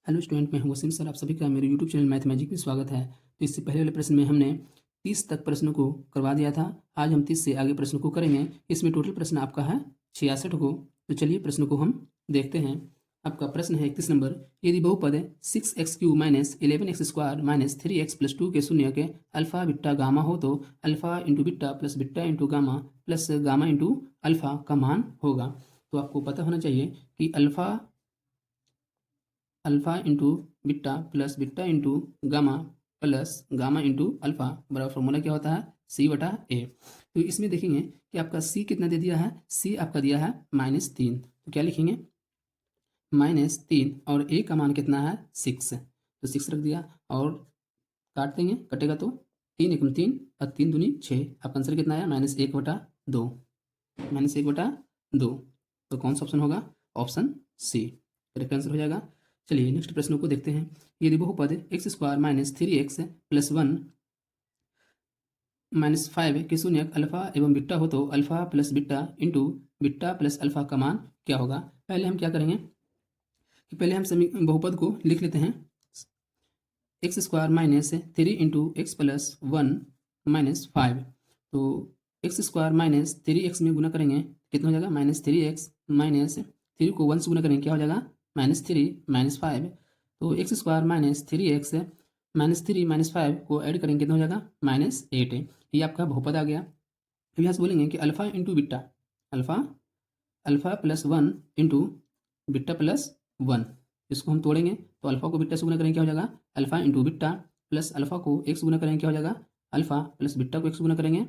Hello student, मैं हूं Wasim sir. आप सभी का मेरे यूट्यूब चैनल मैथमेटिक में स्वागत है। तो इससे पहले वाले प्रश्न में हमने 30 तक प्रश्नों को करवा दिया था। आज हम 30 से आगे प्रश्नों को करेंगे। इसमें टोटल प्रश्न आपका है 66 को। तो चलिए प्रश्नों को हम देखते हैं। आपका प्रश्न है 31 नंबर। यदि बहुपद 6x³ minus 11x² minus 3x+2 के शून्य के अल्फा बीटा गामा हो तो alpha into beta plus beta into gamma plus gamma into alpha का मान होगा। तो आपको पता होना चाहिए कि alpha into beta plus beta into gamma plus gamma into alpha बराबर फॉर्मूला क्या होता है, C/A। तो इसमें देखेंगे कि आपका C कितना दे दिया है, C आपका दिया है -3। तो क्या लिखेंगे, -3 और A का मान कितना है 6। तो 6 रख दिया और काट देंगे, कटेगा तो 3 × 3 और 3 दूनी 6। आपका आंसर कितना आया, -1/2। -1/2। तो कौन सा ऑप्शन होगा, ऑप्शन C करेक्ट आंसर हो जाएगा। चलिए नेक्स्ट प्रश्नों को देखते हैं। यदि बहुपद x² minus 3x plus 1 minus 5 के शून्य अल्फा एवं बीटा हो तो alpha plus beta into beta plus alpha का मान क्या होगा। पहले हम क्या करेंगे कि पहले हम सभी बहुपद को लिख लेते हैं। x² minus 3 into x plus 1 minus 5। तो x² माइनस 3x में गुना करेंगे कितना हो जाएगा, -3x माइनस 3 को 1 से गुना करेंगे क्या हो जाएगा, -3 माइनस 5। तो x² minus 3x minus 3 minus 5 को ऐड करेंगे कितना हो जाएगा, -8। ये आपका बहुपद आ गया। अब यहाँ से बोलेंगे कि alpha into beta, alpha plus 1 into beta plus 1। इसको हम तोड़ेंगे तो अल्फा को बीटा से गुना करेंगे क्या हो जाएगा, alpha into beta plus alpha को 1 से गुना करेंगे क्या हो जाएगा, अल्फा प्लस बीटा को 1 से गुना करेंगे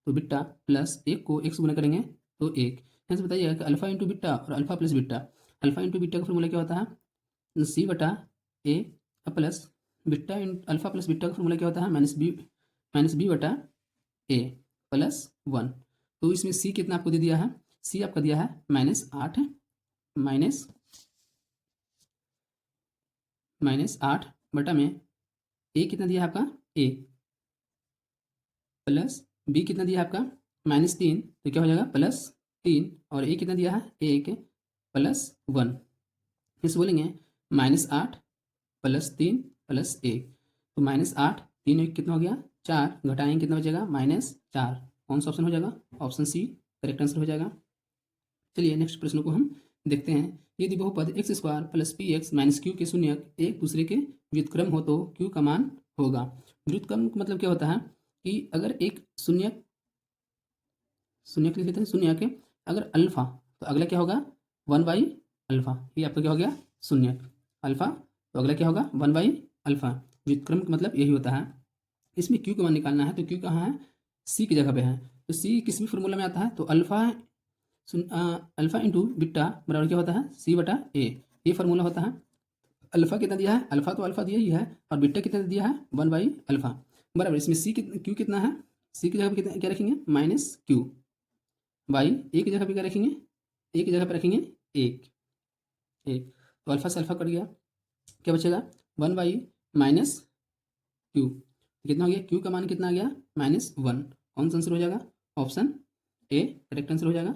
तो बीटा प्लस 1 को 1 से गुना करेंगे तो 1। यहाँ से बताइएगा कि अल्फा इंटू बीटा और alpha plus beta, alpha into beta का फॉर्मूला क्या होता है, C/A plus beta alpha plus beta का फॉर्मूला क्या होता है, -B/A प्लस 1। तो इसमें C कितना आपको दे दिया है, C आपका दिया है -8 -8 बटा में A कितना दिया है आपका, A प्लस B कितना दिया है आपका -3। तो क्या हो जाएगा +3 और A कितना दिया है 1 प्लस 1। इसे बोलेंगे -8 प्लस 3 प्लस 1। तो -8 3 1 कितना हो गया 4, घटाएंगे कितना बचेगा -4। कौन सा ऑप्शन हो जाएगा, ऑप्शन C करेक्ट आंसर हो जाएगा। चलिए नेक्स्ट प्रश्न को हम देखते हैं। यदि बहुपद x² plus px minus q के शून्य एक दूसरे के व्युत्क्रम हो तो q का मान होगा। व्युत्क्रम का मतलब क्या होता है कि अगर एक शून्य लिख लेते हैं, शून्य के अगर अल्फा तो अगला क्या होगा 1/अल्फा। ये आपका क्या हो गया शून्य अल्फा, तो अगला क्या होगा 1/अल्फा। व्युत्क्रम का मतलब यही होता है। इसमें क्यू का मान निकालना है तो क्यू कहाँ है, सी की जगह पे है। तो सी किस भी फॉर्मूला में आता है तो अल्फा इंटू बीटा बराबर क्या होता है C/A। ये फार्मूला होता है। अल्फा कितना दिया है, अल्फा तो अल्फा दिया ही है और बीटा कितना दिया है 1/अल्फा बराबर। इसमें क्यू कितना है, सी की जगह पे कितना क्या रखेंगे -q बाई ए की जगह पे क्या रखेंगे, ए की जगह पे रखेंगे 1। तो अल्फा से अल्फा कट गया, क्या बचेगा 1/-q। कितना हो गया, q का मान कितना आ गया -1। कौन सा आंसर हो जाएगा, ऑप्शन ए करेक्ट आंसर हो जाएगा।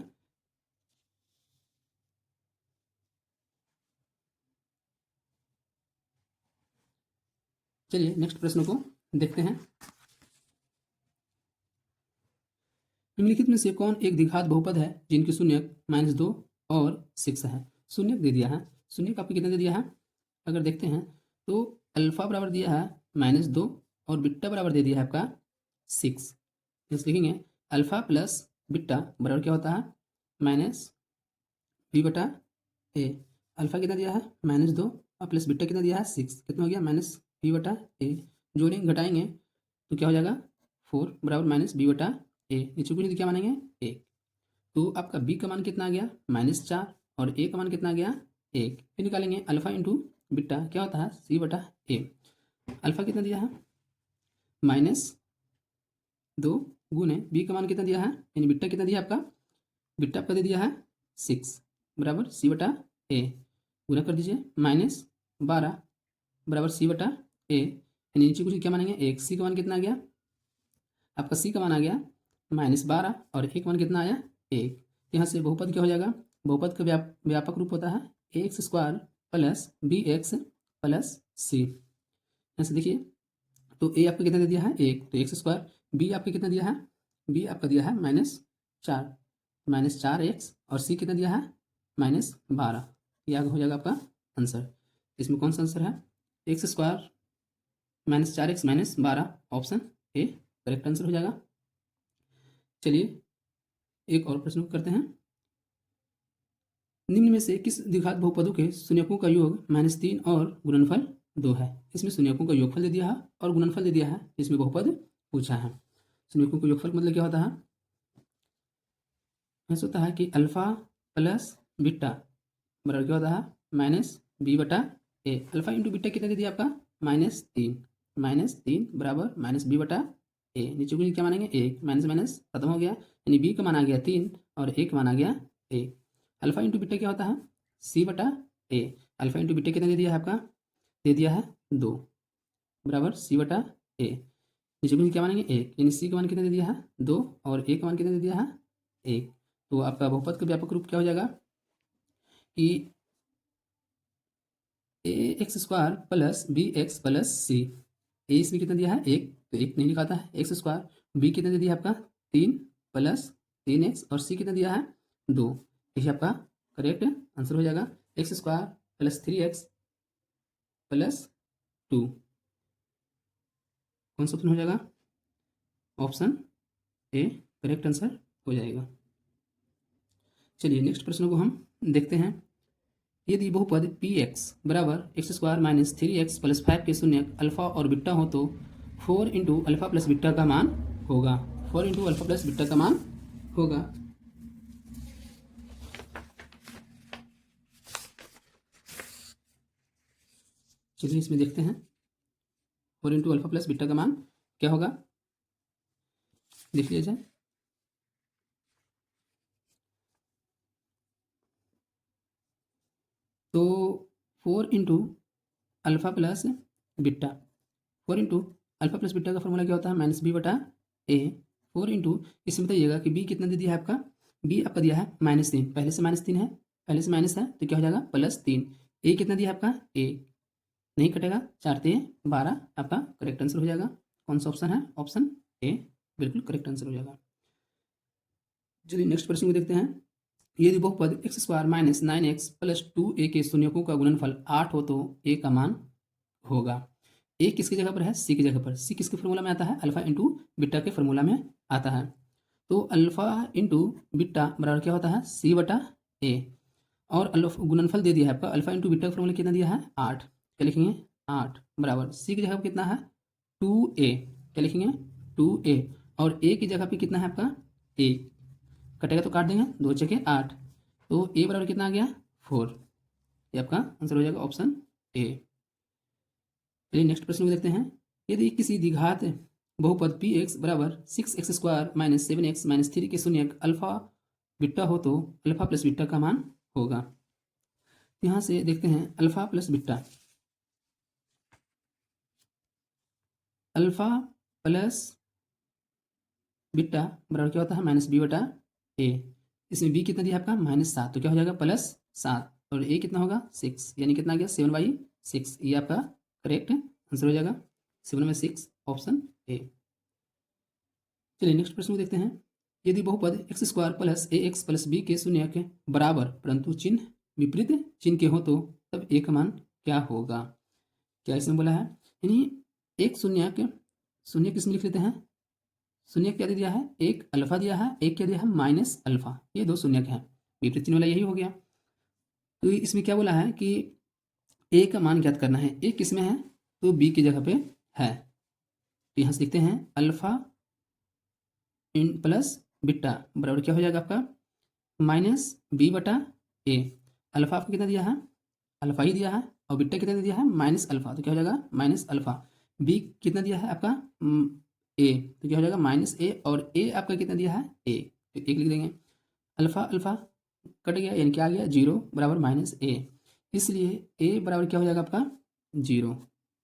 चलिए नेक्स्ट प्रश्न को देखते हैं। निम्नलिखित में से कौन एक द्विघात बहुपद है जिनके शून्यक -2 और 6 है। शून्यक दे दिया है, शून्यक आपको कितना दे दिया है, अगर देखते हैं तो अल्फा बराबर दिया है -2 और बीटा बराबर दे दिया है आपका 6। इस लिखेंगे अल्फा प्लस बीटा बराबर क्या होता है -B/A। अल्फा कितना दिया है -2 और प्लस बीटा कितना दिया है 6, कितना हो गया -B/A। जोड़ेंगे घटाएंगे तो क्या हो जाएगा 4 बराबर -B/A। नीचे को क्या मानेंगे 1। तो आपका B का मान कितना आ गया -4 और A का मान कितना आ गया 1। फिर निकालेंगे अल्फा इंटू बीटा क्या होता है C/A। अल्फा कितना दिया है -2 गुने B का मान कितना दिया है, यानी बीटा कितना दिया आपका, बीटा आपका दे दिया है 6 बराबर C/A। गुना कर दीजिए -12 बराबर C/A। यानी नीचे कुछ क्या मानेंगे 1। C का मान कितना आ गया आपका, C का मान आ गया -12 और A का मान कितना आया 1। यहाँ से बहुपद क्या हो जाएगा, बहुपद का व्यापक रूप होता है ax² प्लस bx प्लस सी। ऐसे देखिए, तो ए आपको कितना दे दिया है 1, तो एक्स स्क्वायर। बी आपको कितना दिया है, बी आपका दिया है -4, -4x, और सी कितना दिया है -12। ये आगे हो जाएगा आपका आंसर। इसमें कौन सा आंसर है, x square -4x -12, option A correct answer हो जाएगा। चलिए एक और प्रश्न करते हैं। निम्न में से किस द्विघात बहुपदों के शून्यकों का योग -3 और गुणनफल 2 है। इसमें शून्यकों का योगफल दे दिया है और गुणनफल दे दिया है, इसमें बहुपद पूछा है। शून्यकों का योगफल मतलब क्या होता है, ऐसा होता है कि अल्फा प्लस बीटा बराबर क्या होता है -b/a। अल्फा इंटू बीटा कितना दे दिया आपका -3 बराबर -b/a। नीचे को क्या मानेंगे 1, माइनस माइनस खत्म हो गया, यानी b का मान आ गया 3 और a का मान आ गया a। अल्फा इंटू बीटा क्या होता है c/a। अल्फा इंटू बीटा कितना दे दिया है आपका, दे दिया है 2 बराबर c/a। नीचे को क्या मानेंगे 1, यानी c का मान कितना दे दिया है 2 और a का मान कितना दे दिया है 1। तो आपका बहुपद का व्यापक रूप क्या हो जाएगा कि a x square plus b x plus c. A इसमें कितना दिया है 1, तो 1 नहीं लिखाता है, एक्स स्क्वायर। बी कितना दे दिया आपका 3 प्लस 3x, और सी कितना दिया है 2। यही आपका करेक्ट आंसर हो जाएगा, x square plus 3x plus 2। कौन सा ऑप्शन हो जाएगा, ऑप्शन ए करेक्ट आंसर हो जाएगा। चलिए नेक्स्ट प्रश्न को हम देखते हैं। यदि बहुपद पी एक्स बराबर एक्स स्क्वायर -3x + 5 के शून्यक अल्फा और बीटा हो तो 4 इंटू अल्फा प्लस बीटा का मान होगा। 4 इंटू अल्फा प्लस बीटा का मान होगा। चलिए इसमें देखते हैं 4 इंटू अल्फा प्लस बीटा का मान क्या होगा, देख लिया जाए। तो 4 into alpha plus beta, 4 into alpha plus beta का फॉर्मूला क्या होता है -b/a। 4 इंटू, इसमें बताइएगा कि b कितना दे दिया है आपका, b आपका दिया है -3, पहले से -3 है, पहले से माइनस है तो क्या हो जाएगा +3। a कितना दिया है आपका a, नहीं कटेगा, 4 × 12 आपका करेक्ट आंसर हो जाएगा। कौन सा ऑप्शन है, ऑप्शन ए बिल्कुल करेक्ट आंसर हो जाएगा। चलिए नेक्स्ट प्रश्न को देखते हैं। यदि बहुपद एक्स स्क्वायर -9x + 2a के शून्यकों का गुणनफल 8 हो तो a का मान होगा। ए किसकी जगह पर है, सी की जगह पर। सी किसके फॉर्मूला में आता है, अल्फा इंटू बीटा के फॉर्मूला में आता है। तो अल्फा इंटू बीटा बराबर क्या होता है c/a, और गुणनफल दे दिया है आपका, अल्फा इंटू बीटा का फॉर्मूला कितना दिया है 8। क्या लिखेंगे 8 बराबर सी की जगह पर कितना है 2a, क्या लिखेंगे 2a, और a की जगह पे कितना है आपका 1, कटेगा तो काट देंगे, 2 × 6 = 8, तो a बराबर कितना आ गया 4। ये आपका आंसर हो जाएगा ऑप्शन ए। चलिए नेक्स्ट प्रश्न को देखते हैं। यदि किसी द्विघात बहुपद पी एक्स बराबर 6x स्क्वायर -7x -3 के शून्यक अल्फा बीटा हो तो अल्फा प्लस बीटा का मान होगा। यहाँ से देखते हैं alpha plus beta, alpha plus beta बराबर क्या होता है -b/a। इसमें b कितना दिया है आपका -7, तो क्या हो जाएगा +7, और a कितना होगा 6, यानी कितना आ गया 7/6। ये आपका करेक्ट आंसर हो जाएगा 7/6, ऑप्शन ए। चलिए नेक्स्ट प्रश्न को देखते हैं। यदि बहुपद x square plus ax plus b के शून्य के बराबर परंतु चिन्ह विपरीत चिन्ह के हो तो तब a का मान क्या होगा। क्या इसमें बोला है, यानी एक शून्य के शून्य किसमें लिख लेते हैं, शून्य क्या दे दिया है, एक अल्फा दिया है, एक क्या दिया है -अल्फा, ये 2 शून्य हैं, विपरीत चिन्ह वाला यही हो गया। तो इसमें क्या बोला है कि ए का मान ज्ञात करना है। ए किस में है, तो बी की जगह पे है। तो यहाँ से लिखते हैं अल्फा इन प्लस बीटा बराबर क्या हो जाएगा आपका -b/a। अल्फा आपको कितना दिया है, अल्फा ही दिया है, और बीटा कितना दिया है -अल्फा, तो क्या हो जाएगा -अल्फा। बी कितना दिया है आपका ए, तो क्या हो जाएगा -a, और ए आपका कितना दिया है ए, तो 1 लिख देंगे। अल्फा अल्फा कट गया, यानी क्या आ गया 0 बराबर -a, इसलिए a बराबर क्या हो जाएगा आपका 0।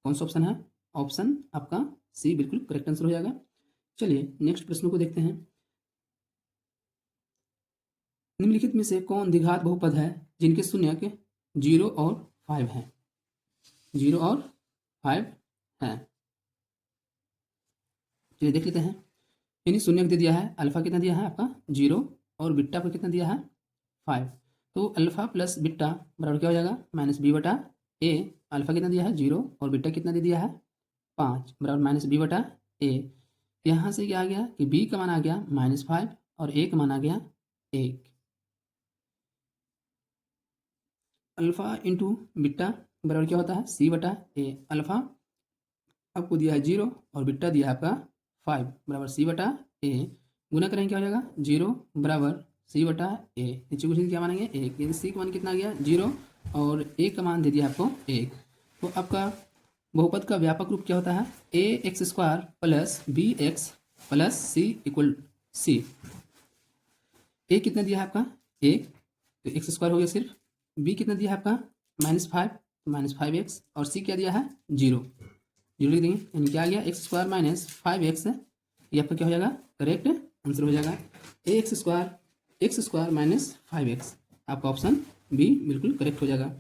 कौन सा ऑप्शन है, ऑप्शन आपका सी बिल्कुल करेक्ट आंसर हो जाएगा। चलिए नेक्स्ट प्रश्न को देखते हैं। निम्नलिखित में से कौन द्विघात बहुपद है जिनके शून्य के 0 और 5 हैं। 0 और 5 है। चलिए देख लेते हैं। यानी शून्य को दे दिया है, अल्फा कितना दिया है आपका 0 और बीटा को कितना दिया है 5। तो अल्फा प्लस बीटा बराबर क्या हो जाएगा -b/a। अल्फा कितना दिया है 0 और बीटा कितना दे दिया है 5 बराबर -b/a। यहाँ से क्या आ गया कि b का मान आ गया -5 और a का मान आ गया 1। अल्फा इंटू बीटा बराबर क्या होता है c/a। अल्फा आपको दिया है 0 और बीटा दिया है आपका 5 बराबर c/a। गुना करेंगे क्या हो जाएगा 0 बराबर c/a। नीचे कुछ क्या मानेंगे 1, यानी c का मान कितना आ गया 0 और a का मान दे दिया आपको 1। तो आपका बहुपद का व्यापक रूप क्या होता है ax² plus bx plus c equal c। a कितना दिया है आपका 1, तो x² हो गया सिर्फ। b कितना दिया है आपका -5, -5x और c क्या दिया है 0 लिख देंगे। यानी क्या आ गया x² -5x। ये आपका क्या हो जाएगा करेक्ट आंसर हो जाएगा x² -5x। आपका ऑप्शन बी बिल्कुल करेक्ट हो जाएगा।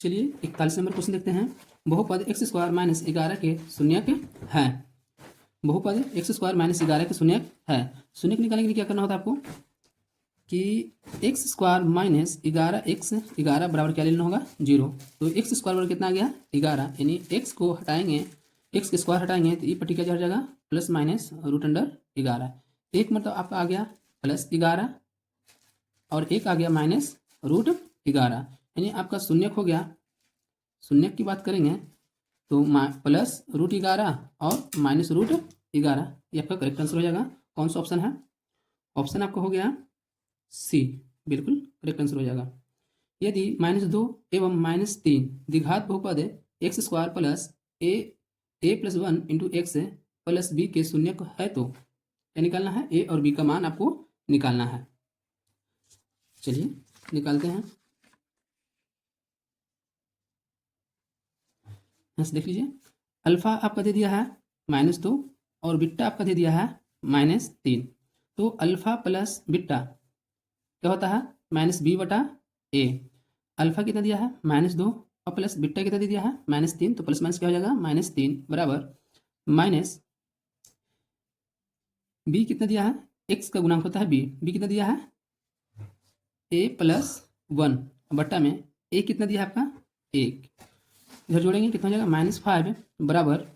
चलिए 41 नंबर क्वेश्चन देखते हैं। बहुपद x² -11 के शून्यक है। बहुपद x² -11 के शून्यक है। शून्यक निकालने के लिए क्या करना होता है आपको कि x² -11x 11 बराबर क्या लेना होगा 0। तो x² बराबर कितना आ गया 11, यानी x को हटाएंगे, x के स्क्वायर हटाएंगे तो ये पट्टी क्या हो जाएगा +/√11। एक मतलब आपका आ गया +11 और एक आ गया -√11, यानी आपका शून्यक हो गया। शून्यक की बात करेंगे तो +√11 और -√11, ये आपका करेक्ट आंसर हो जाएगा। कौन सा ऑप्शन है? ऑप्शन आपका हो गया सी, बिल्कुल करेक्ट आंसर हो जाएगा। यदि -2 एवं -3 द्विघात बहुपद x² plus a+1 into x plus b के शून्यक है तो क्या निकालना है a और b का मान आपको निकालना है। चलिए निकालते हैं। यहाँ से देख लीजिए, अल्फा आपका दे दिया है -2 और बीटा आपका दे दिया है -3। तो अल्फा प्लस बीटा क्या होता है -b/a। अल्फा कितना दिया है -2 और प्लस बीटा कितना दे दिया है -3। तो प्लस माइनस क्या हो जाएगा -3 बराबर माइनस b कितना दिया है, x का गुणांक होता है b कितना दिया है a+1 बट्टा में a कितना दिया है आपका 1। इधर जोड़ेंगे कितना हो जाएगा -5 बराबर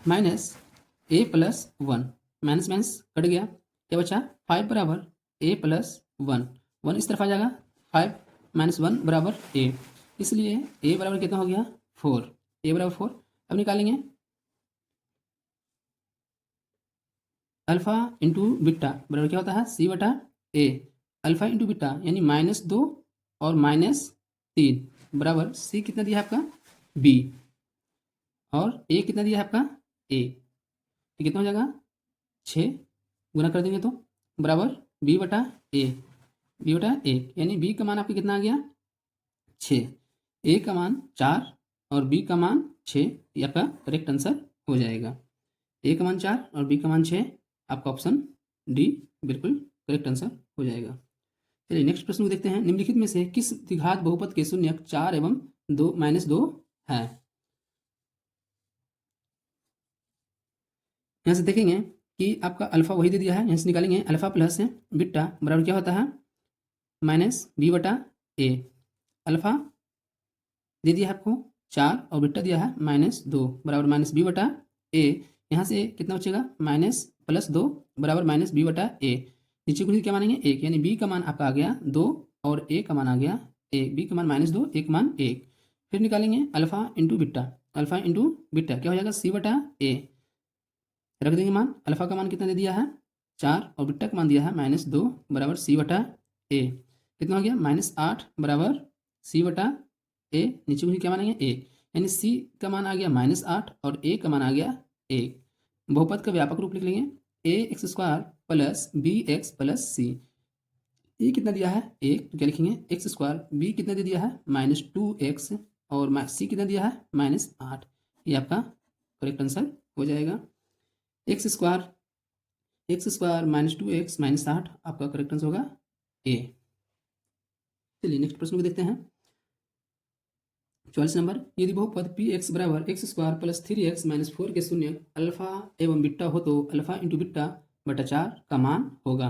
-a+1। माइनस माइनस कट गया, क्या बचा 5 बराबर a+1। 1 इस तरफ आ जाएगा, 5 - 1 बराबर a, इसलिए a बराबर कितना हो गया 4। a बराबर 4। अब निकालेंगे अल्फा इंटू बीटा बराबर क्या होता है c/a। अल्फा इंटू बीटा यानी -2 और -3 बराबर c कितना दिया है आपका b और a कितना दिया है आपका a। तो कितना हो जाएगा 6 गुना कर देंगे तो बराबर b/a। b/a यानी b का मान आपका कितना आ गया 6, a का मान 4 और b का मान 6। ये आपका करेक्ट आंसर हो जाएगा। a का मान 4 और b का मान 6, आपका ऑप्शन डी बिल्कुल करेक्ट आंसर हो जाएगा। चलिए नेक्स्ट प्रश्न को देखते हैं। निम्नलिखित में से किस द्विघात बहुपद के शून्यक 4 एवं -2 है? यहाँ से देखेंगे कि आपका अल्फा वही दे दिया है, यहाँ से निकालेंगे अल्फा प्लस बीटा बराबर क्या होता है -b/a। अल्फा दे दिया है आपको 4 और बीटा दिया है -2 बराबर -b/a। यहाँ से कितना बचेगा -+2 बराबर -b/a। नीचे को क्या मानेंगे 1, यानी b का मान आपका आ गया 2 और a का मान आ गया 1। b का मान -2, a का मान 1। फिर निकालेंगे alpha into beta. Alpha into beta क्या हो जाएगा c/a। रख देंगे मान। अल्फा का मान कितना दे दिया है 4 और बीटा का मान दिया है -2 बराबर c/a। कितना हो गया -8 बराबर c/a। नीचे को क्या मानेंगे 1, यानी c का मान आ गया -8 और a का मान आ गया 1। बहुपद का व्यापक रूप लिख लेंगे ax² plus bx plus c। ए कितना दिया है 1, तो क्या लिखेंगे x²। b कितना दे दिया है -2x और c कितना दिया है -8। ये आपका करेक्ट आंसर हो जाएगा। x² -2x -8 आपका करेक्ट आंसर होगा ए। चलिए नेक्स्ट प्रश्न को देखते हैं। 44 नंबर, यदि बहुपद पी एक्स बराबर x square plus 3x minus 4 के शून्य अल्फा एवं बीटा हो तो अल्फा इंटू बीटा बटा 4 का मान होगा।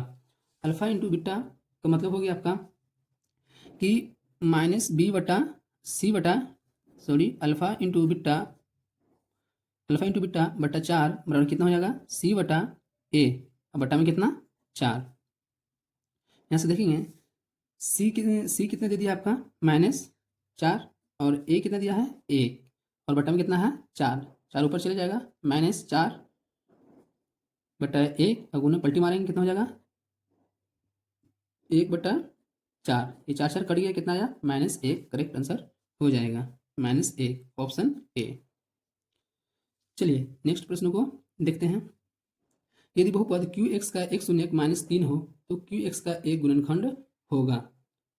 अल्फा इंटू बीटा का मतलब हो गया आपका कि माइनस बी बटा सी बटा अल्फा इंटू बीटा बटा 4 बराबर कितना हो जाएगा सी बटा ए, अब बटा में कितना 4। यहाँ से देखेंगे सी कितना दे दिया आपका -4 और ए कितना दिया है 1 और बटा में कितना है 4, 4 ऊपर चले जाएगा -4 बटा 1 और गुना पलटी मारेंगे कितना हो जाएगा 1 बटा 4, ये 4 4 कट गया कितना आया -1, करेक्ट आंसर हो जाएगा -1, ऑप्शन ए। चलिए नेक्स्ट प्रश्न को देखते हैं। यदि बहुपद क्यू एक्स का एक शून्य -3 हो तो क्यू एक्स का एक गुणनखंड होगा।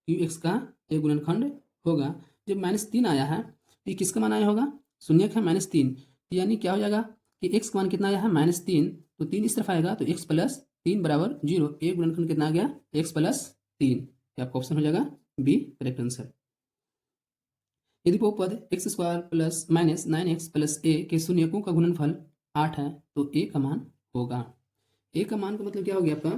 क्यू एक्स का एक गुणनखंड होगा। जब -3 आया है तो ये किसका मान आया होगा शून्य है -3, तो यानी क्या हो जाएगा कि एक्स का मान कितना आया है -3, तो 3 इस तरफ आएगा तो x प्लस 3 बराबर 0, एक गुणनखंड कितना आ गया x प्लस 3, आपका ऑप्शन हो जाएगा बी करेक्ट आंसर। यदि बहुपद x square plus minus 9x plus a के शून्यकों का गुणनफल 8 है तो ए का मान होगा। ए का मान का मतलब क्या हो गया आपका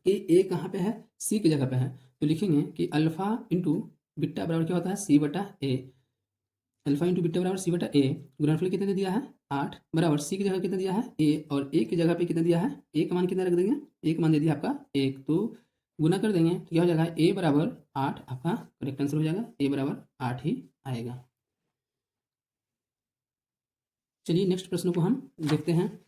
कि ए कहाँ पे है सी की जगह पे है, तो लिखेंगे कि अल्फा इंटू बीटा बराबर क्या होता है सी बटा ए। अल्फा इंटू बीटा बराबर सी बटा ए, गुणनफल कितना दे दिया है 8 बराबर सी की जगह कितना दिया है ए और ए की जगह पे कितना दिया है ए का मान कितना रख देंगे, ए का मान दे दिया आपका 1, तो गुना कर देंगे तो क्या हो जाएगा ए बराबर 8, आपका करेक्ट आंसर हो जाएगा ए बराबर 8 ही आएगा। चलिए नेक्स्ट प्रश्न को हम देखते हैं।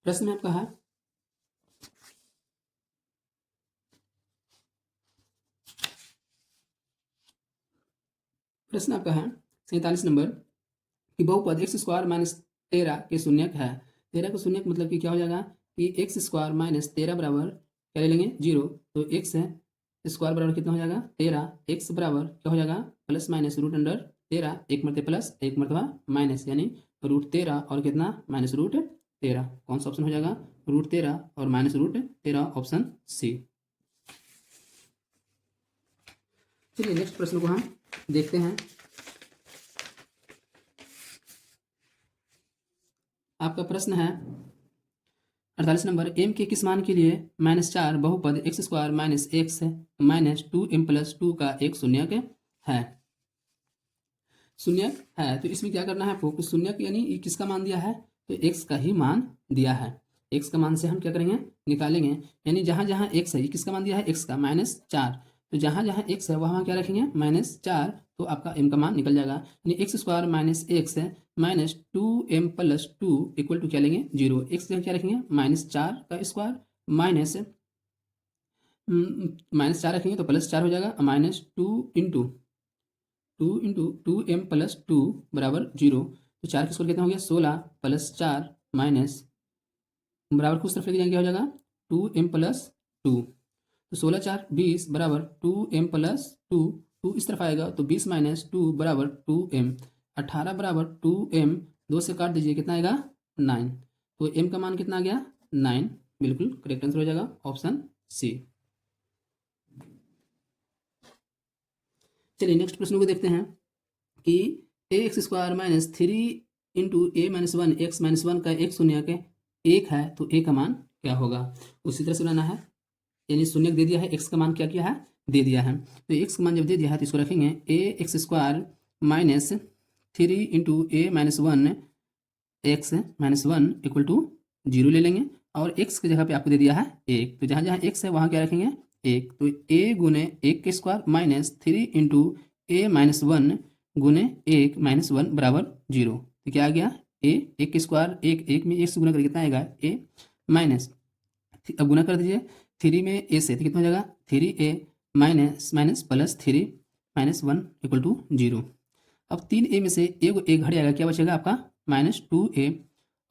प्रश्न में आपका है प्रश्न आपका है 47 नंबर कि बहुपद एक्स स्क्वायर माइनस 13 के शून्यक है। 13 का शून्यक मतलब कि क्या हो जाएगा कि एक्स स्क्वायर माइनस 13 बराबर क्या ले लेंगे 0, तो एक्स स्क्वायर बराबर कितना हो जाएगा 13, एक्स बराबर क्या हो जाएगा प्लस माइनस रूट अंडर 13, एक मरते प्लस एक मरतबा माइनस, यानी √13 और कितना -√13, कौन सा ऑप्शन हो जाएगा √13 और -√13, ऑप्शन सी। चलिए नेक्स्ट प्रश्न को हम देखते हैं। आपका प्रश्न है 48 नंबर, m के किस मान के लिए -4 बहुपद x square minus x minus 2m plus 2 का एक शून्यक है। शून्यक है तो इसमें क्या करना है आपको, शून्यक यानी किसका मान दिया है तो x का ही मान दिया है। x का मान से हम क्या करेंगे निकालेंगे, यानी जहां जहां x है किसका मान दिया है x का -4, तो जहां जहां x है वहां क्या रखेंगे -4, तो आपका m का मान निकल जाएगा, यानी x square minus x minus 2m plus 2 equal to क्या लेंगे 0, x जगह क्या रखेंगे -4 का स्क्वायर -4 रखेंगे तो +4 हो जाएगा, -2 प्लस 2 बराबर 0, तो 4 का स्क्वायर कितना हो गया 16 प्लस 4 माइनस बराबर कुछ तरफ लेके जाएंगे क्या हो जाएगा 2m प्लस 2, तो 16 4 20 बराबर 2m प्लस 2, 2 इस तरफ आएगा तो 20 माइनस 2 बराबर 2m, 18 बराबर 2m, 2 से काट दीजिए कितना आएगा 9, तो m का मान कितना आ गया 9, बिल्कुल करेक्ट आंसर हो जाएगा ऑप्शन सी। चलिए नेक्स्ट प्रश्न को देखते हैं कि x square minus 3 into a minus 1 x minus 1 का एक शून्यक 1 है तो ए का मान क्या होगा। उसी तरह से बनाना है, यानी शून्यक दे दिया है एक्स का मान क्या किया है दे दिया है, तो एक्स का मान जब दे दिया है तो इसको रखेंगे a x square minus 3 into a minus 1 x minus 1 equal to 0 ले लेंगे, और एक्स की जगह पे आपको दे दिया है 1, तो जहाँ जहाँ एक्स है वहाँ क्या रखेंगे 1, तो a गुने 1 के square minus 3 into a minus 1 गुने 1 माइनस 1 बराबर 0, तो क्या आ गया a 1 के स्क्वायर 1 में 1 से गुना करके कितना आएगा a माइनस, अब गुना कर दीजिए 3 में a से तो कितना हो जाएगा 3a minus minus plus 3 minus 1 equal to 0। अब 3a में से एक घट जाएगा, क्या बचेगा आपका -2a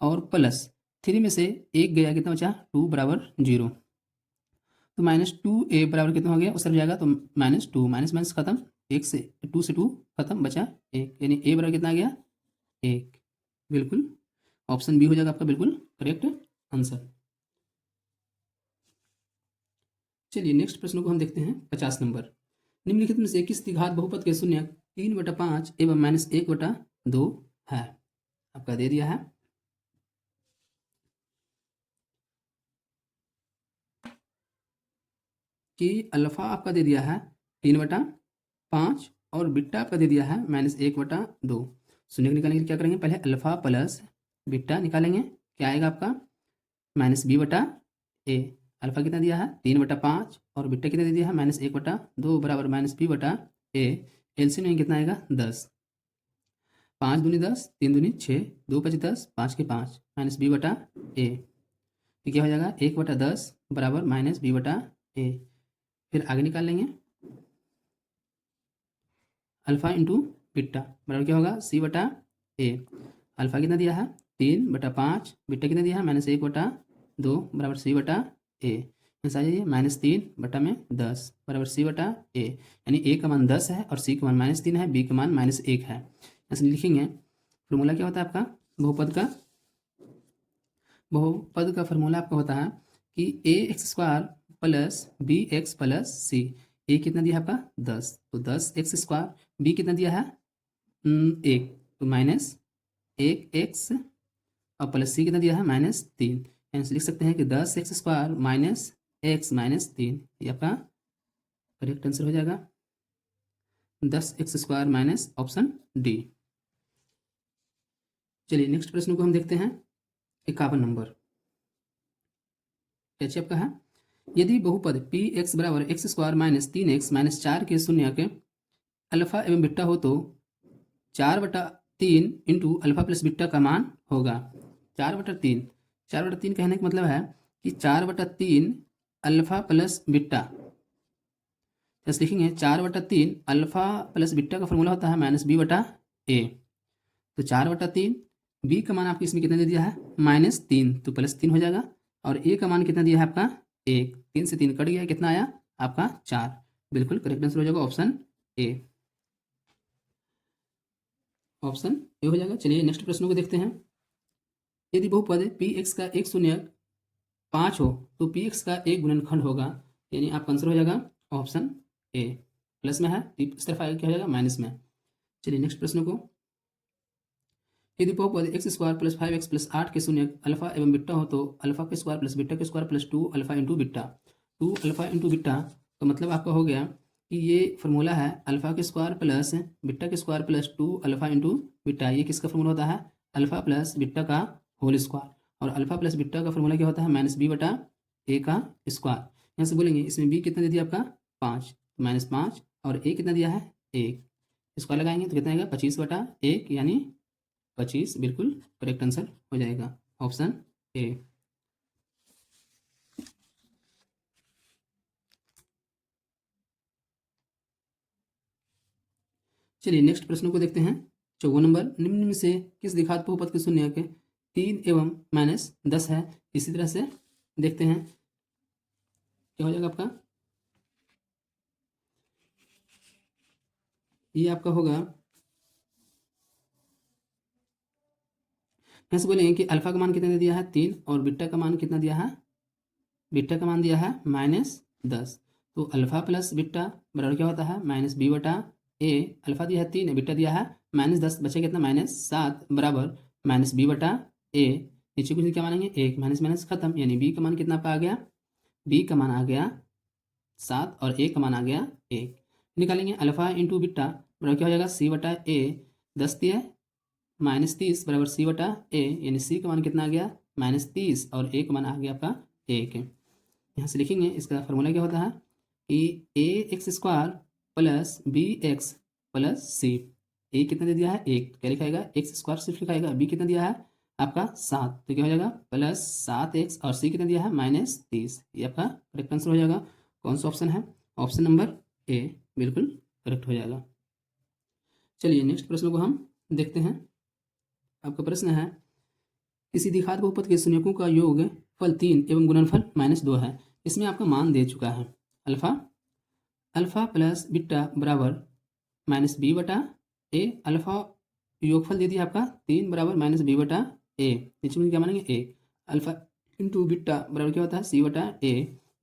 और प्लस 3 में से एक गया कितना बचा 2 बराबर 0, तो -2a बराबर कितना हो गया, उस तरफ जाएगा तो -2, माइनस माइनस खत्म, 1 से 2 खत्म, बचा 1, यानी a बराबर कितना आ गया 1। बिल्कुल ऑप्शन बी हो जाएगा आपका बिल्कुल करेक्ट आंसर। चलिए नेक्स्ट प्रश्न को हम देखते हैं 50 नंबर। निम्नलिखित में से किस द्विघात बहुपद के शून्य 3/5 एवं -1/2 है, आपका दे दिया है। कि अल्फा आपका दे दिया है 3/5 और बीटा आपका दे दिया है -1/2। शून्य को निकालने के लिए क्या करेंगे, पहले अल्फा प्लस बीटा निकालेंगे, क्या आएगा आपका -b/a। अल्फा कितना दिया है 3/5 और बीटा कितना दे दिया है -1/2 बराबर -b/a। एलसीएम में कितना आएगा 10, 5 दूनी 10, 3 दूनी 6, 2 5 10, 5 के 5 -b/a। तो क्या हो जाएगा 1/10 बराबर -b/a। फिर आगे निकाल लेंगे अल्फा इंटू बीटा बराबर क्या होगा c/a। अल्फा कितना दिया है 3/5, बीटा कितना दिया है -1/2 बराबर c/a। यहाँ आ जाइए -3/10 बराबर c/a, यानी a का मान 10 है और c का मान -3 है, b का मान -1 है। ऐसे लिखेंगे फॉर्मूला क्या होता है आपका बहुपद का फॉर्मूला आपका होता है कि ax² plus bx plus c। a कितना दिया है आपका 10, तो 10x², b कितना दिया है 1, तो -1x और प्लस c कितना दिया है -3। यानी लिख सकते हैं कि 10x² माइनस x -3, ये आपका करेक्ट आंसर हो जाएगा 10x² माइनस ऑप्शन डी। चलिए नेक्स्ट प्रश्न को हम देखते हैं 51 नंबर। क्या आपका है, यदि बहुपद पी एक्स बराबर x² माइनस 3x माइनस 4 के शून्य के अल्फा एवं बीटा हो तो 4/3 इंटू अल्फा प्लस बीटा का मान होगा। 4/3 कहने का मतलब है कि 4/3 अल्फा प्लस बीटा, जैसे लिखेंगे 4/3 अल्फा प्लस बीटा का फॉर्मूला होता है -b/a। तो 4/3 b का मान आपको इसमें कितना दे दिया है -3, तो +3 हो जाएगा, और a का मान कितना दिया है आपका 1, 3 से 3 कट गया, कितना आया आपका 4। बिल्कुल करेक्ट आंसर हो जाएगा ऑप्शन ए। ऑप्शन ए हो जाएगा। चलिए नेक्स्ट प्रश्न को देखते हैं। यदि बहुपद पी एक्स का एक शून्य 5 हो तो पी एक्स का एक गुणनखंड होगा, यानी आपका आंसर हो जाएगा ऑप्शन ए। प्लस में है इस तरफ आएगा क्या हो जाएगा माइनस में। चलिए नेक्स्ट प्रश्न को, यदि बहुपद x² प्लस 5x प्लस 8 के शून्य अल्फा एवं बीटा हो तो अल्फा के स्क्वायर प्लस बीटा के square plus 2 alpha into beta. 2 alpha into beta तो मतलब आपका हो गया कि ये फॉर्मूला है अल्फा के स्क्वायर प्लस बीटा के square plus 2 alpha into beta. ये किसका फॉर्मूला होता है अल्फा प्लस बीटा का होल स्क्वायर, और अल्फा प्लस बीटा का फॉर्मूला क्या होता है -b/a का स्क्वायर। यहाँ से बोलेंगे इसमें b कितना दे दिया आपका 5, -5 और a कितना दिया है 1, स्क्वायर लगाएंगे तो कितना आएगा 25/1 यानी 25। बिल्कुल करेक्ट आंसर हो जाएगा ऑप्शन ए। चलिए नेक्स्ट प्रश्न को देखते हैं 54 नंबर। निम्न में से किस द्विघात बहुपद के शून्य के 3 एवं -10 है। इसी तरह से देखते हैं क्या हो जाएगा आपका, ये आपका होगा, यहाँ से बोलेंगे कि अल्फा का मान कितना दिया है 3 और बीटा का मान कितना दिया है, बीटा का मान दिया है -10। तो अल्फा प्लस बीटा बराबर क्या होता है -b/a। अल्फा दिया है 3, बीटा दिया है -10, बचे कितना -7 बराबर -b/a। नीचे कुछ क्या मानेंगे 1, माइनस माइनस खत्म, यानी b का मान कितना आपका आ गया, b का मान आ गया 7 और a का मान आ गया 1। निकालेंगे अल्फा इंटू बीटा बराबर क्या हो जाएगा c/a। 10 दिया -30 बराबर c/a, यानी c का मान कितना आ गया -30 और a का मान आ गया आपका 1। यहाँ से लिखेंगे इसका फॉर्मूला क्या होता है कि ax² plus bx plus c। a कितना दे दिया है 1, क्या लिखाएगा x² सिर्फ लिखाएगा, b कितना दिया है आपका 7, तो क्या हो जाएगा +7x और c कितना दिया है -30। ये आपका करेक्ट आंसर हो जाएगा। कौन सा ऑप्शन है, ऑप्शन नंबर ए बिल्कुल करेक्ट हो जाएगा। चलिए नेक्स्ट प्रश्न को हम देखते हैं। आपका प्रश्न है किसी द्विघात बहुपद के शून्यकों का योग फल 3 एवं गुणनफल -2 है। इसमें आपका मान दे चुका है अल्फ़ा प्लस बीटा बराबर माइनस बी बटा ए। अल्फ़ा योगफल दे दिया आपका 3 बराबर माइनस बी बटा ए। नीचे में क्या मानेंगे ए। अल्फ़ा इंटू बीटा बराबर क्या होता है सी बटा ए।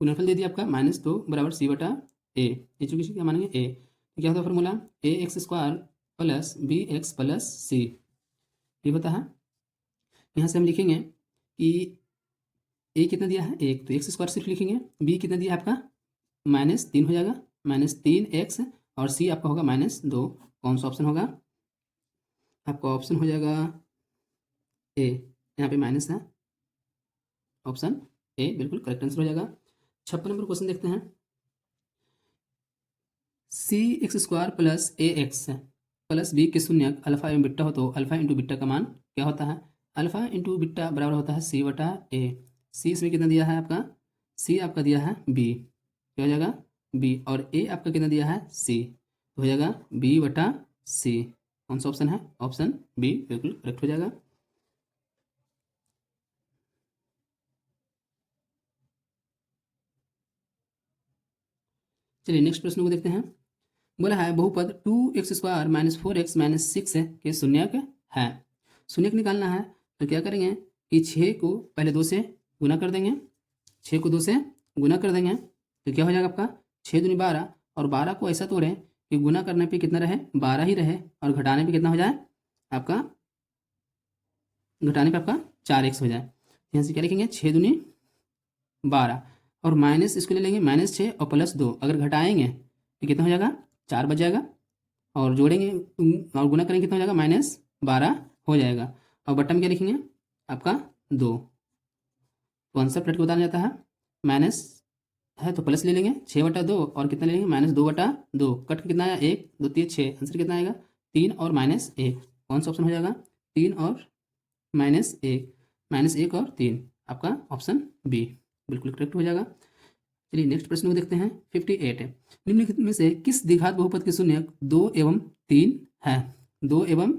गुणनफल दे दिया आपका -2 बराबर सी बटा ए। नीचे किसी क्या मानेंगे ए। तो क्या होता है formula a x square plus b x plus c. ये होता है। यहाँ से हम लिखेंगे कि ए कितना दिया है 1, तो एक्स स्क्वायर सिर्फ लिखेंगे। बी कितना दिया है आपका -3 हो जाएगा, -3x, और सी आपका होगा -2। कौन सा ऑप्शन होगा आपका? ऑप्शन हो जाएगा ए। यहाँ पे माइनस है, ऑप्शन ए बिल्कुल करेक्ट आंसर हो जाएगा। 56 नंबर क्वेश्चन देखते हैं। सी एक्स स्क्वायर प्लस ए एक्स प्लस बी के शून्यक अल्फा एवं बीटा हो तो अल्फा इंटू बीटा का मान क्या होता है? अल्फा इंटू बीटा बराबर होता है सी बटा ए। सी इसमें कितना दिया है आपका? सी आपका दिया है बी, क्या हो जाएगा बी, और ए आपका कितना दिया है सी, तो हो जाएगा बी बटा सी। कौन सा ऑप्शन है? ऑप्शन बी बिल्कुल करेक्ट हो जाएगा। चलिए नेक्स्ट प्रश्न को देखते हैं। बोला है बहुपद 2x square minus 4x minus 6 के शून्यक है। शून्यक निकालना है तो क्या करेंगे कि 6 को पहले 2 से गुना कर देंगे, 6 को 2 से गुना कर देंगे तो क्या हो जाएगा आपका 6 दूनी 12, और 12 को ऐसा तोड़ें कि गुना करने पे कितना रहे 12 ही रहे, और घटाने पे कितना हो जाए आपका, घटाने पे आपका 4x हो जाए। यहाँ से क्या लिखेंगे 6 दूनी 12, और माइनस इसको ले लेंगे -6 और +2, अगर घटाएंगे तो कितना हो जाएगा 4 बच जाएगा, और जोड़ेंगे और गुना करेंगे कितना हो जाएगा -12 हो जाएगा, और बट्टा में क्या लिखेंगे आपका 2। तो आंसर प्लेट को बताया जाता है, माइनस है तो प्लस ले लेंगे 6/2, और कितना ले लेंगे -2/2, कट के कितना आया 1 2 3 6, आंसर कितना आएगा 3 और -1। कौन सा ऑप्शन हो जाएगा 3 और -1 और 3, आपका ऑप्शन बी बिल्कुल करेक्ट हो जाएगा। चलिए नेक्स्ट प्रश्न को देखते हैं। 58 निम्नलिखित में से किस द्विघात बहुपद के शून्यक 2 एवं 3 है? 2 एवं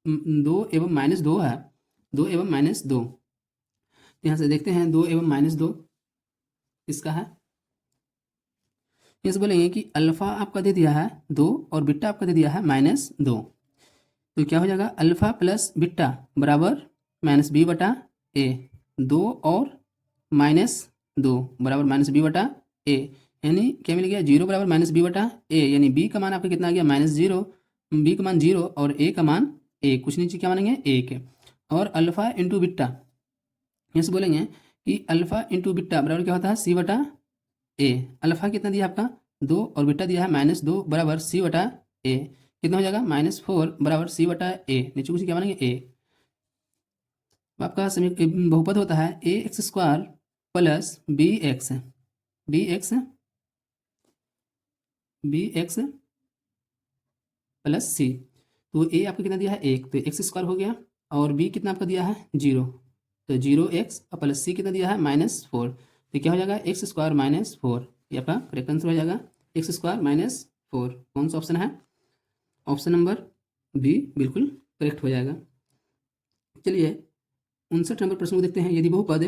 -2 है, 2 एवं -2। यहाँ से देखते हैं 2 एवं -2 किसका है। इस बोलेंगे कि अल्फा आपका दे दिया है 2 और बीटा आपका दे दिया है -2, तो क्या हो जाएगा अल्फा प्लस बीटा बराबर -b बटा ए। 2 और -2 बराबर -b बटा ए, यानी क्या मिल गया 0 बराबर -b बटा ए, यानी b का मान आपका कितना आ गया -0, b का मान 0 और a का मान 1, कुछ नीचे क्या मानेंगे 1, और अल्फा इंटू बीटा यहाँ से बोलेंगे कि अल्फा इंटू बीटा बराबर क्या होता है c बटा ए। अल्फा कितना दिया आपका 2 और बीटा दिया है -2 बराबर c बटा ए, कितना हो जाएगा -4 बराबर c बटा ए, नीचे कुछ क्या मानेंगे ए। आपका बहुपद होता है a x square plus b x plus c. तो ए आपका कितना दिया है 1, तो एक्स स्क्वायर हो गया, और बी कितना आपका दिया है 0, तो 0x और प्लस सी कितना दिया है -4, तो क्या हो जाएगा एक्स स्क्वायर -4, ये आपका करेक्ट आंसर हो जाएगा एक्स स्क्वायर -4। कौन सा ऑप्शन है? ऑप्शन नंबर बी बिल्कुल करेक्ट हो जाएगा। चलिए 59 नंबर प्रश्न को देखते हैं। यदि बहुपद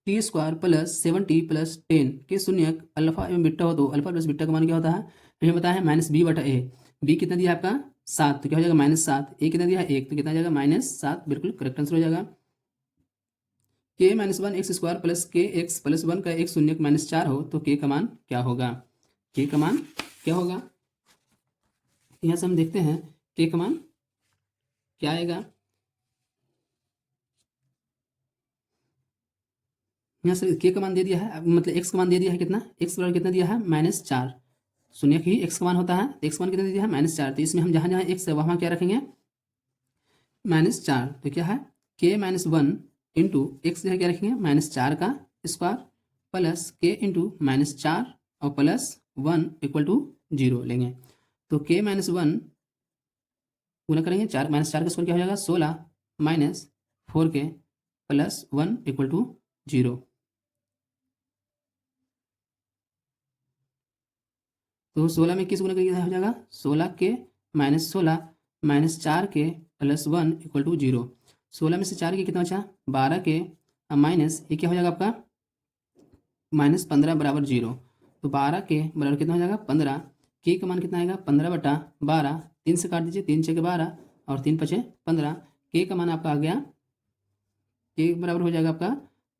T square plus 7t plus 10 के शून्यक अल्फा एवं बीटा हो तो अल्फा प्लस बीटा का मान क्या होता है? हमें बताया है -b बटा ए। बी कितना दिया आपका 7, तो क्या हो जाएगा -7, ए कितना दिया है 1, तो कितना जाएगा -7, बिल्कुल करेक्ट आंसर हो जाएगा। k -1 एक्स स्क्वायर प्लस के एक्स प्लस 1 का एक शून्यक -4 हो तो k का मान क्या होगा? k का मान क्या होगा? यहाँ से हम देखते हैं k का मान क्या आएगा। यहाँ से k का मान दे दिया है, मतलब x का मान दे दिया है कितना, x बराबर कितना दिया है -4, शून्य ही x का मान होता है, x का मान कितना दे दिया है -4, तो इसमें हम जहाँ जहाँ x है वहाँ क्या रखेंगे -4, तो क्या है k -1 इंटू एक्स जो है क्या रखेंगे -4 का स्क्वायर प्लस k इंटू -4 और +1 = 0 लेंगे, तो k -1 गुना करेंगे 4 -4 का स्क्वायर क्या हो जाएगा 16 -4k प्लस 1 = 0। तो 16 में किस गुना करेंगे हो जाएगा 16k -16 -4k प्लस 1 = 0। 16 में से 4k कितना बचा 12k माइनस ये क्या हो जाएगा आपका -15 बराबर 0। तो 12 के बराबर कितना हो जाएगा 15। के का मान कितना आएगा 15/12। 3 से काट दीजिए, 3 छके 12 और 3 पचे 15। के का मान आपका आ गया, के बराबर हो जाएगा आपका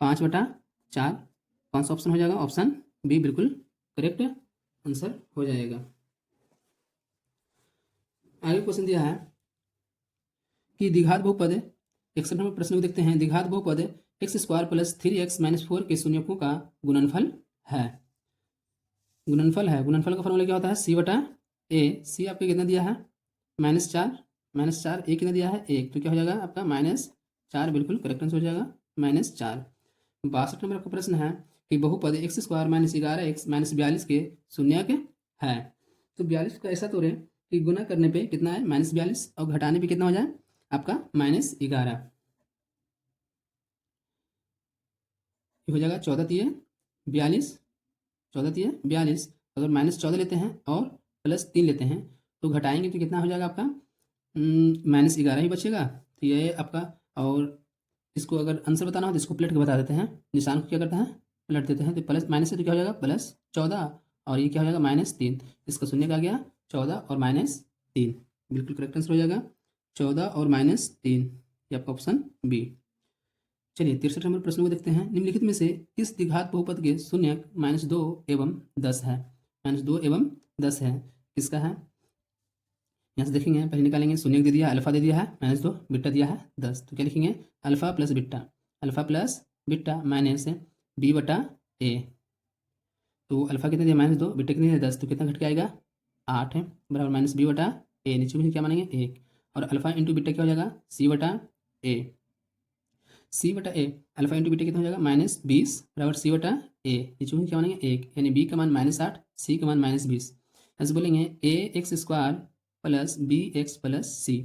5/4। कौन सा ऑप्शन हो जाएगा, ऑप्शन बी बिल्कुल करेक्ट आंसर हो जाएगा। आगे क्वेश्चन दिया है कि द्विघात बहुपद 61 नंबर प्रश्न को देखते हैं। द्विघात बहुपद x² + 3x - 4 के शून्यकों का गुणनफल है। गुणनफल का फॉर्मूला क्या होता है, c/a। सी आपको कितना दिया है -4, a कितना दिया है 1, तो क्या हो जाएगा आपका -4 बिल्कुल करेक्ट आंसर हो जाएगा -4। 62 नंबर आपका प्रश्न है कि बहुपद x² - 11x - 42 के शून्यक है। तो 42 का ऐसा तोड़ें कि गुना करने पे कितना है -42 और घटाने पे कितना हो जाए आपका -11। हो जाएगा 14×3 = 42। अगर -14 लेते हैं और +3 लेते हैं तो घटाएंगे तो कितना हो जाएगा आपका -11 ही बचेगा। तो ये आपका, और इसको अगर आंसर बताना हो तो इसको पलट के बता देते हैं। निशान को क्या करते हैं, पलट देते हैं। तो प्लस माइनस से तो क्या हो जाएगा +14 और ये क्या हो जाएगा -3। इसका शून्य का आ गया 14 और -3 बिल्कुल करेक्ट आंसर हो जाएगा 14 और -3, ये आपका ऑप्शन बी। चलिए 63 नंबर प्रश्न को देखते हैं। निम्नलिखित में से किस द्विघात बहुपद के शून्यक -2 एवं 10 है। -2 एवं 10 है, किसका है, यहाँ से देखेंगे। पहले निकालेंगे, शून्यक दे दिया है, अल्फा दे दिया है -2, बीटा दिया है 10। तो क्या लिखेंगे, alpha plus beta minus b/a। तो अल्फा कितने दिया -2, बीटा कितने दिया 10, तो कितना घट के आएगा 8 है बराबर -b/a। नीचे में क्या मानेंगे 1, और अल्फा इंटू बीटा क्या हो जाएगा c/a। c/a alpha into beta कितना हो जाएगा -20 बराबर c/a। नीचे में क्या मानेंगे 1, यानी b का मान -8, c का मान -20। ऐसे बोलेंगे ax² + bx + c।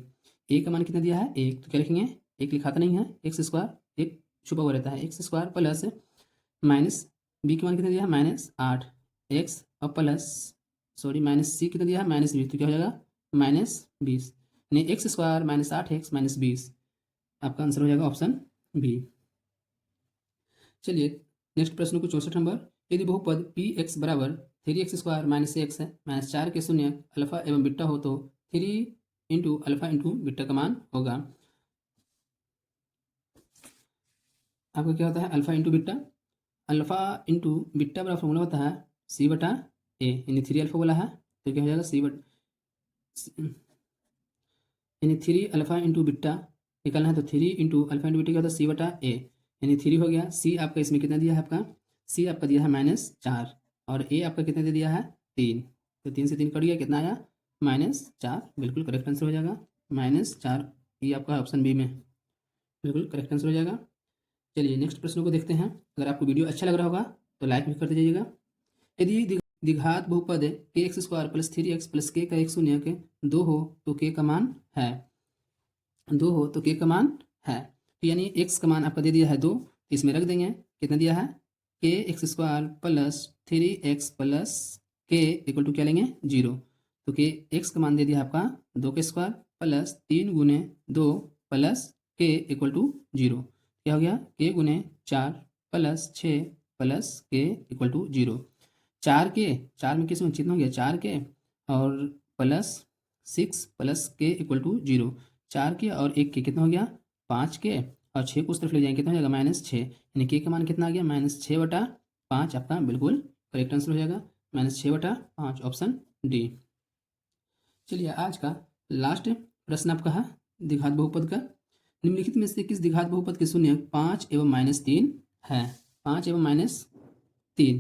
a का मान कितना दिया है 1, तो क्या लिखेंगे, 1 लिखाता नहीं है, x², 1 छुपा हुआ रहता है, x² प्लस माइनस b का मान कितना दिया है -8 x और प्लस -c कितना दिया है -20, तो क्या हो जाएगा -20, यानी x² -8x -20 आपका आंसर हो जाएगा ऑप्शन बी। चलिए नेक्स्ट प्रश्न को 64 नंबर। यदि बहुपद px बराबर 3x² - x -4 के शून्यक अल्फा एवं बीटा हो तो 3 × अल्फा × बीटा का मान होगा। आपका क्या होता है alpha into beta, alpha into beta बड़ा फॉर्मूला होता है c/a, यानी 3 अल्फा बोला है तो क्या हो जाएगा यानी 3 अल्फा इंटू बीटा निकालना है, तो 3 × अल्फा इंटू बीटा क्या होता है c/a, यानी 3 हो गया। c आपका इसमें कितना दिया है, आपका c आपका दिया है -4 और a आपका कितना दे दिया है 3, तो 3 से 3 कट गया, कितना आया -4 बिल्कुल करेक्ट आंसर हो जाएगा -4। ये आपका ऑप्शन बी में बिल्कुल करेक्ट आंसर हो जाएगा। चलिए नेक्स्ट प्रश्न को देखते हैं। अगर आपको वीडियो अच्छा लग रहा होगा तो लाइक भी करते जाइएगा। यदि द्विघात बहुपद kx² + 3x + k का एक शून्यक 2 हो तो k का मान है, 2 हो तो k का मान है। तो यानी x का मान आपका दे दिया है 2, तो इसमें रख देंगे, कितना दिया है kx² + 3x + k = क्या लेंगे 0। तो k x का मान दे दिया है आपका 2 प्लस 3 × 2 प्लस k = 0। क्या हो गया k × 4 + 6 प्लस k = 0। 4 में किसमें चिन्ह हो गया 4k और प्लस 6 प्लस k = 0। 4k और 1k कितना हो गया 5k और 6 को उस तरफ ले जाएंगे कितना हो जाएगा -6, यानी k का मान कितना आ गया -6/5 आपका बिल्कुल करेक्ट आंसर हो जाएगा -6/5 ऑप्शन डी। चलिए आज का लास्ट प्रश्न आपका है द्विघात बहुपद का। निम्नलिखित में से किस द्विघात बहुपद के शून्यक 5 एवं -3 है। 5 एवं -3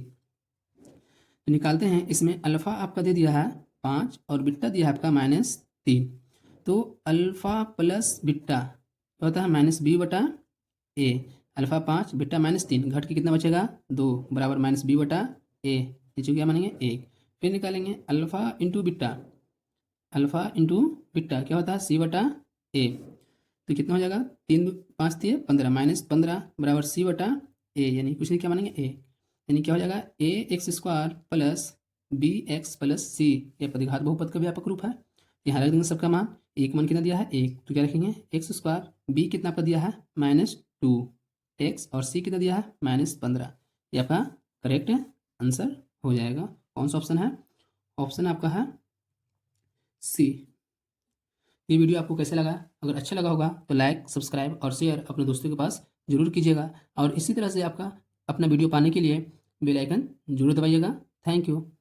तो निकालते हैं। इसमें अल्फा आपका दे दिया है 5 और बीटा दिया है आपका -3, तो अल्फा प्लस बीटा होता है -b/a। अल्फा 5 बीटा -3 घट के कितना बचेगा 2 बराबर -b/a। नीचे क्या मानेंगे 1। फिर निकालेंगे अल्फा इंटू बीटा क्या होता है c/a। तो कितना हो जाएगा 3 5 दिए 15 -15 बराबर c/a, यानी कुछ नहीं क्या मानेंगे a, यानी क्या हो जाएगा ax² + bx + c। यह द्विघात बहुपद का व्यापक रूप है। यहाँ रख देंगे सबका मान। a का मान कितना दिया है 1, तो क्या रखेंगे x², b कितना आपका दिया है -2 x और c कितना दिया है -15, ये आपका करेक्ट आंसर हो जाएगा। कौन सा ऑप्शन है? ऑप्शन आपका है सी। ये वीडियो आपको कैसे लगा? अगर अच्छा लगा होगा तो लाइक, सब्सक्राइब और शेयर अपने दोस्तों के पास जरूर कीजिएगा। और इसी तरह से आपका अपना वीडियो पाने के लिए बेल आइकन जरूर दबाइएगा। Thank you.